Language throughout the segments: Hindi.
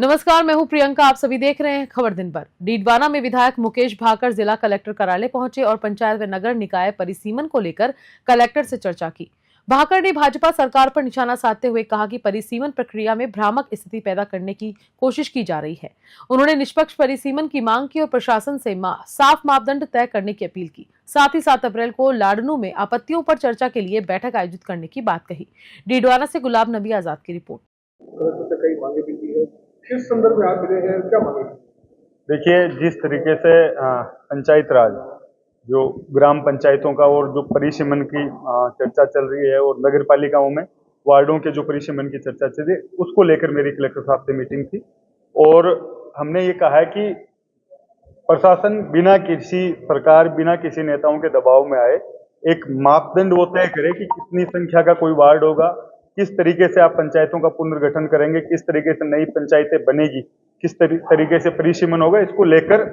नमस्कार, मैं हूं प्रियंका। आप सभी देख रहे हैं खबर दिन भर। डीडवाना में विधायक मुकेश भाकर जिला कलेक्टर कार्यालय पहुंचे और पंचायत व नगर निकाय परिसीमन को लेकर कलेक्टर से चर्चा की। भाकर ने भाजपा सरकार पर निशाना साधते हुए कहा कि परिसीमन प्रक्रिया में भ्रामक स्थिति पैदा करने की कोशिश की जा रही है। उन्होंने निष्पक्ष परिसीमन की मांग की और प्रशासन से साफ मापदंड तय करने की अपील की। साथ ही 7 अप्रैल को लाडनू में आपत्तियों पर चर्चा के लिए बैठक आयोजित करने की बात कही। डीडवाना से गुलाब नबी आजाद की रिपोर्ट। किस संदर्भ में आप मिले हैं, क्या मांगे? देखिए, जिस तरीके से पंचायत राज जो ग्राम पंचायतों का और जो परिसीमन की चर्चा चल रही है और नगर पालिकाओं में वार्डों के जो परिसीमन की चर्चा चल रही है, उसको लेकर मेरी कलेक्टर साहब से मीटिंग थी और हमने ये कहा है कि प्रशासन बिना किसी सरकार बिना किसी नेताओं के दबाव में आए एक मापदंड वो तय करे कि कितनी संख्या का कोई वार्ड होगा, किस तरीके से आप पंचायतों का पुनर्गठन करेंगे, किस तरीके से नई पंचायतें बनेगी, किस तरीके से परिसीमन होगा। इसको लेकर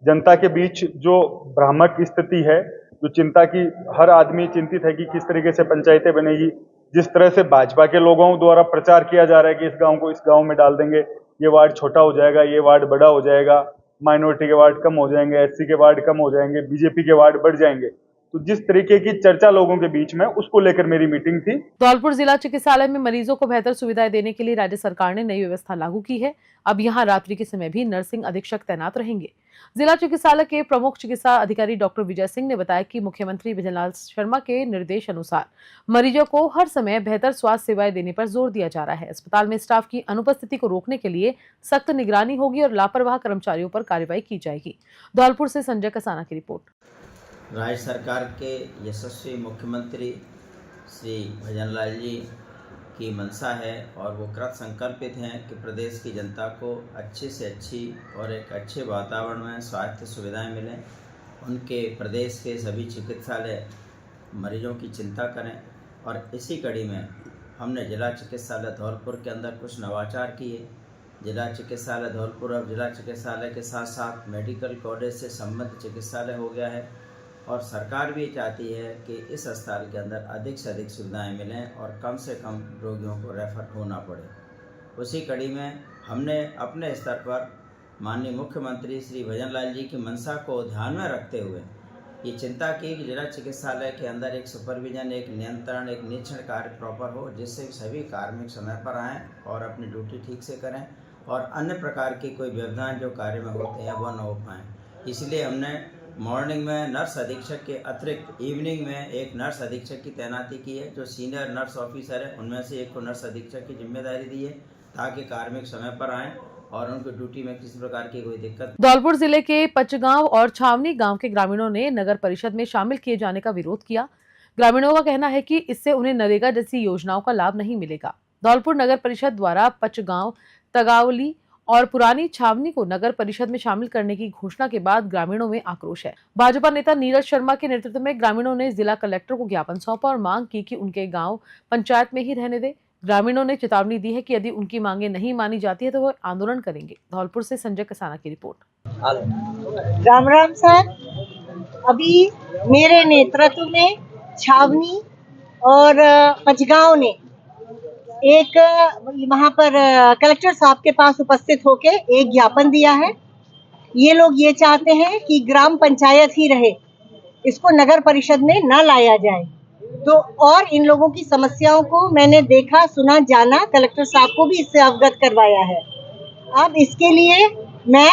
जनता के बीच जो भ्रामक स्थिति है, जो चिंता की हर आदमी चिंतित है कि किस तरीके से पंचायतें बनेगी। जिस तरह से भाजपा के लोगों द्वारा प्रचार किया जा रहा है कि इस गांव को इस गांव में डाल देंगे, ये वार्ड छोटा हो जाएगा, ये वार्ड बड़ा हो जाएगा, माइनॉरिटी के वार्ड कम हो जाएंगे, एससी के वार्ड कम हो जाएंगे, बीजेपी के वार्ड बढ़ जाएंगे। तो जिस तरीके की चर्चा लोगों के बीच में, उसको लेकर मेरी मीटिंग थी। धौलपुर जिला चिकित्सालय में मरीजों को बेहतर सुविधाएं देने के लिए राज्य सरकार ने नई व्यवस्था लागू की है। अब यहां रात्रि के समय भी नर्सिंग अधीक्षक तैनात रहेंगे। जिला चिकित्सालय के प्रमुख चिकित्सा अधिकारी डॉक्टर विजय सिंह ने बताया कि मुख्यमंत्री भजनलाल शर्मा के निर्देश अनुसार मरीजों को हर समय बेहतर स्वास्थ्य सेवाएं देने पर जोर दिया जा रहा है। अस्पताल में स्टाफ की अनुपस्थिति को रोकने के लिए सख्त निगरानी होगी और लापरवाह कर्मचारियों पर कार्रवाई की जाएगी। धौलपुर से संजय कसाना की रिपोर्ट। राज्य सरकार के यशस्वी मुख्यमंत्री श्री भजनलाल जी की मंशा है और वो कृत संकल्पित हैं कि प्रदेश की जनता को अच्छी से अच्छी और एक अच्छे वातावरण में स्वास्थ्य सुविधाएं मिलें। उनके प्रदेश के सभी चिकित्सालय मरीजों की चिंता करें और इसी कड़ी में हमने जिला चिकित्सालय धौलपुर के अंदर कुछ नवाचार किए। जिला चिकित्सालय धौलपुर अब जिला चिकित्सालय के साथ साथ मेडिकल कॉलेज से संबद्ध चिकित्सालय हो गया है और सरकार भी चाहती है कि इस अस्पताल के अंदर अधिक से अधिक सुविधाएं मिलें और कम से कम रोगियों को रेफर होना पड़े। उसी कड़ी में हमने अपने स्तर पर माननीय मुख्यमंत्री श्री भजनलाल जी की मंशा को ध्यान में रखते हुए ये चिंता की कि जिला चिकित्सालय के अंदर एक सुपरविजन, एक नियंत्रण, एक निरीक्षण कार्य प्रॉपर हो, जिससे सभी कार्मिक समय पर आएँ और अपनी ड्यूटी ठीक से करें और अन्य प्रकार की कोई व्यवधान जो कार्य में होते हैं वह न हो पाएँ। इसलिए हमने मॉर्निंग में नर्स अधीक्षक के अतिरिक्त इवनिंग में एक नर्स अधीक्षक की तैनाती की है। जो सीनियर नर्स ऑफिसर है उनमें से एक को नर्स अधीक्षक की जिम्मेदारी दी है ताकि कार्मिक समय पर आएं और उनकी ड्यूटी में किसी प्रकार की कोई दिक्कत। धौलपुर जिले के पचगांव और छावनी गांव के ग्रामीणों ने नगर परिषद में शामिल किए जाने का विरोध किया। ग्रामीणों का कहना है कि इससे उन्हें नरेगा जैसी योजनाओं का लाभ नहीं मिलेगा। धौलपुर नगर परिषद द्वारा पचगांव, तगावली और पुरानी छावनी को नगर परिषद में शामिल करने की घोषणा के बाद ग्रामीणों में आक्रोश है। भाजपा नेता नीरज शर्मा के नेतृत्व में ग्रामीणों ने जिला कलेक्टर को ज्ञापन सौंपा और मांग की कि उनके गांव पंचायत में ही रहने दे। ग्रामीणों ने चेतावनी दी है कि यदि उनकी मांगे नहीं मानी जाती है तो वो आंदोलन करेंगे। धौलपुर से संजय कसाना की रिपोर्ट। राम राम सर, अभी मेरे नेतृत्व में छावनी और पचगांव ने एक वहाँ पर कलेक्टर साहब के पास उपस्थित होके एक ज्ञापन दिया है। ये लोग ये चाहते हैं कि ग्राम पंचायत ही रहे, इसको नगर परिषद में न लाया जाए। तो और इन लोगों की समस्याओं को मैंने देखा, सुना, जाना, कलेक्टर साहब को भी इससे अवगत करवाया है। अब इसके लिए मैं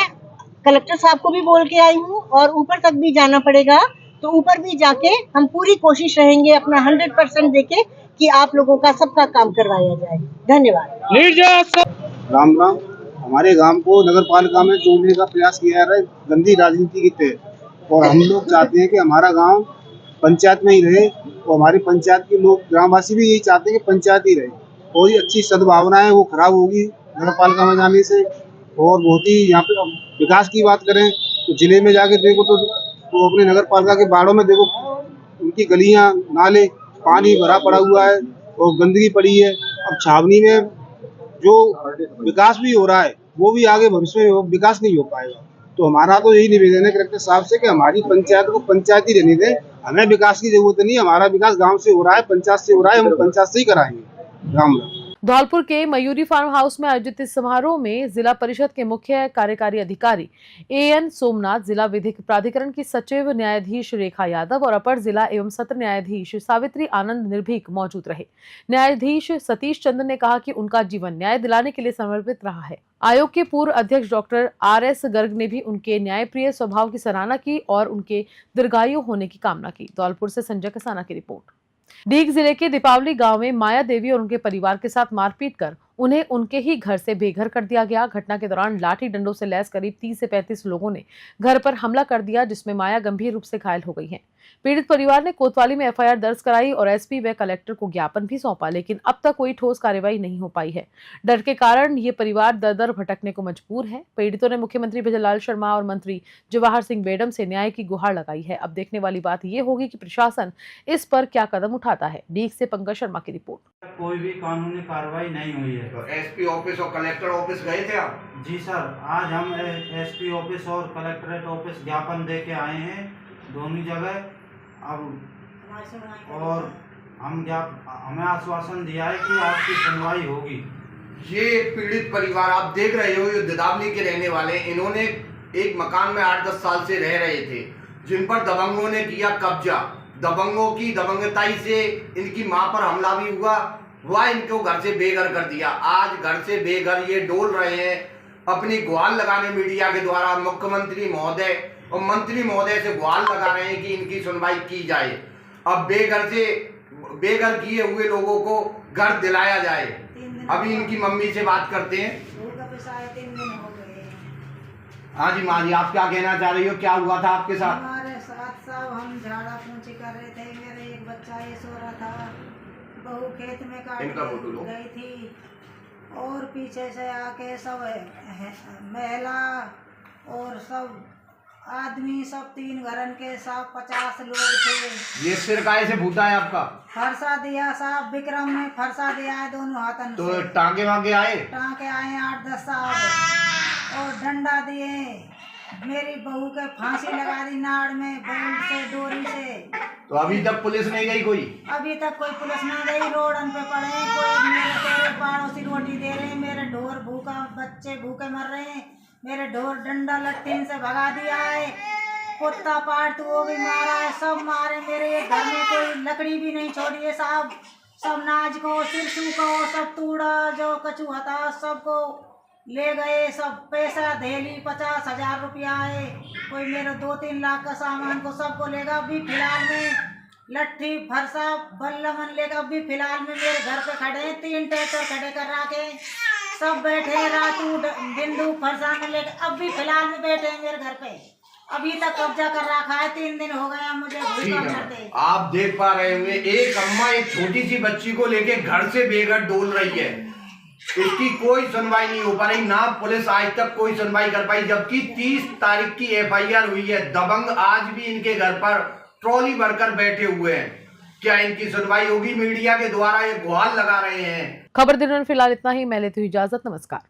कलेक्टर साहब को भी बोल के आई हूँ और ऊपर तक भी जाना पड़ेगा, तो ऊपर भी जाके हम पूरी कोशिश रहेंगे अपना 100% देके कि आप लोगों का सबका काम करवाया जाए। धन्यवाद। राम राम। हमारे गांव को नगर पालिका में जोड़ने का प्रयास किया जा रहा है गंदी राजनीति के तहत और हम लोग चाहते हैं कि हमारा गांव पंचायत में ही रहे और हमारी पंचायत के लोग ग्रामवासी भी यही चाहते हैं कि पंचायत ही रहे और ये अच्छी सद्भावना है वो खराब होगी नगर पालिका में जाने से। और बहुत ही यहाँ पे विकास की बात करें तो जिले में जाके देखो तो अपने नगर पालिका के बाड़ों में देखो उनकी गलियाँ, नाले, पानी भरा पड़ा हुआ है और गंदगी पड़ी है। अब छावनी में जो विकास भी हो रहा है वो भी आगे भविष्य में विकास नहीं हो पाएगा। तो हमारा तो यही निवेदन है कलेक्टर साहब से कि हमारी पंचायत को पंचायत ही रहने दें, हमें विकास की जरूरत नहीं। हमारा विकास गांव से हो रहा है, पंचायत से हो रहा है, हम पंचायत से ही कराएंगे। राम राम। धौलपुर के मयूरी फार्म हाउस में आयोजित इस समारोह में जिला परिषद के मुख्य कार्यकारी अधिकारी एएन सोमनाथ, जिला विधिक प्राधिकरण की सचिव न्यायाधीश रेखा यादव और अपर जिला एवं सत्र न्यायाधीश सावित्री आनंद निर्भीक मौजूद रहे। न्यायाधीश सतीश चंद्र ने कहा कि उनका जीवन न्याय दिलाने के लिए समर्पित रहा है। आयोग के पूर्व अध्यक्ष डॉक्टर RS गर्ग ने भी उनके न्यायप्रिय स्वभाव की सराहना की और उनके दीर्घायु होने की कामना की। धौलपुर से संजय कसाना की रिपोर्ट। डीग जिले के दीपावली गांव में माया देवी और उनके परिवार के साथ मारपीट कर उन्हें उनके ही घर से बेघर कर दिया गया। घटना के दौरान लाठी डंडों से लैस करीब 30 से 35 लोगों ने घर पर हमला कर दिया, जिसमें माया गंभीर रूप से घायल हो गई हैं। पीड़ित परिवार ने कोतवाली में FIR दर्ज कराई और SP व कलेक्टर को ज्ञापन भी सौंपा, लेकिन अब तक कोई ठोस कार्रवाई नहीं हो पाई है। डर के कारण ये परिवार दर-दर भटकने को मजबूर है। पीड़ितों ने मुख्यमंत्री भजनलाल शर्मा और मंत्री जवाहर सिंह बेडम से न्याय की गुहार लगाई है। अब देखने वाली बात ये होगी कि प्रशासन इस पर क्या कदम उठाता है। डीग से पंकज शर्मा की रिपोर्ट। कोई भी कानूनी कार्रवाई नहीं हुई है। तो SP ऑफिस और कलेक्टर ऑफिस गए थे आप? जी सर, आज हम SP ऑफिस और कलेक्ट्रेट ऑफिस ज्ञापन दे के आए हैं, दोनों जगह। अब और हमें आश्वासन दिया है कि आपकी सुनवाई होगी। ये पीड़ित परिवार आप देख रहे हो, ये ददावली के रहने वाले, इन्होंने एक मकान में 8-10 साल से रह रहे थे, जिन पर दबंगों ने किया कब्जा। दबंगों की दबंगताई से इनकी मां पर हमला भी हुआ, वह इनको घर से बेघर कर दिया। आज घर से बेघर ये डोल रहे हैं, अपनी गुहार लगाने मीडिया के द्वारा मुख्यमंत्री महोदय और मंत्री महोदय से गुहार लगा रहे हैं कि इनकी सुनवाई की जाए। अब बेघर किए हुए लोगों को घर दिलाया जाए। अभी इनकी मम्मी से बात करते हैं। हाँ जी माँ जी, आप क्या कहना चाह रही हो, क्या हुआ था आपके साथ? हमारे साथ सब हम झाड़ा पूंछी कर रहे थे, मेरे एक बच्चा ये सो रहा था, बहू खेत में काट गई थी और पीछे से आके सब महिला और सब आदमी, सब 3 घरन के सब 50 लोग थे। ये सिर काहे से फूटा है आपका? फरसा दिया साहब, विक्रम ने फरसा दिया है दोनों हाथन तो से। टांगे वांगे आए? टांके आए 8-10 साहब और डंडा दिए। मेरी बहू के फांसी लगा दी नाड़ में बेल्ट से, डोरी से। तो अभी तक पुलिस नहीं गई कोई? अभी तक कोई पुलिस नहीं गई। रोडन पे पड़े हैं, कोई मेरे पड़ोसी रोटी दे रहे हैं, मेरे ढोर भूखा, बच्चे भूखे मर रहे हैं। मेरे ढोर डंडा लट्ठीन से भगा दिया है, कुत्ता पाट तो वो भी मारा है, सब मारे। मेरे घर में कोई लकड़ी भी नहीं छोड़ी है साहब, सब नाज को, सिरसू को, सब तूड़ा जो कचू था सबको ले गए। सब पैसा धेली 50,000 रुपया है, कोई मेरे 2-3 लाख का सामान को सबको लेगा। अभी फिलहाल में लट्ठी फरसा बल्लमन लेकर अभी फिलहाल में मेरे घर पे खड़े हैं, 3 ट्रैक्टर खड़े कर रखे, सब बैठे हैं, रातू बिंदु फरसा में लेकर अभी फिलहाल में बैठे हैं मेरे घर पे। अभी तक कब्जा कर रखा है, 3 दिन हो गए मुझे भूखा मरते। आप देख पा रहे होंगे, एक अम्मा एक छोटी सी बच्ची को लेके घर से बेघर डोल रही है, इसकी कोई सुनवाई नहीं हो पा रही, ना पुलिस आज तक कोई सुनवाई कर पाई। जबकि 30 तारीख की FIR हुई है। दबंग आज भी इनके घर पर ट्रॉली भरकर बैठे हुए हैं। क्या इनकी सुनवाई होगी? मीडिया के द्वारा ये गुहार लगा रहे हैं। खबर दिन में फिलहाल इतना ही। मैं लेती हूँ इजाजत। नमस्कार।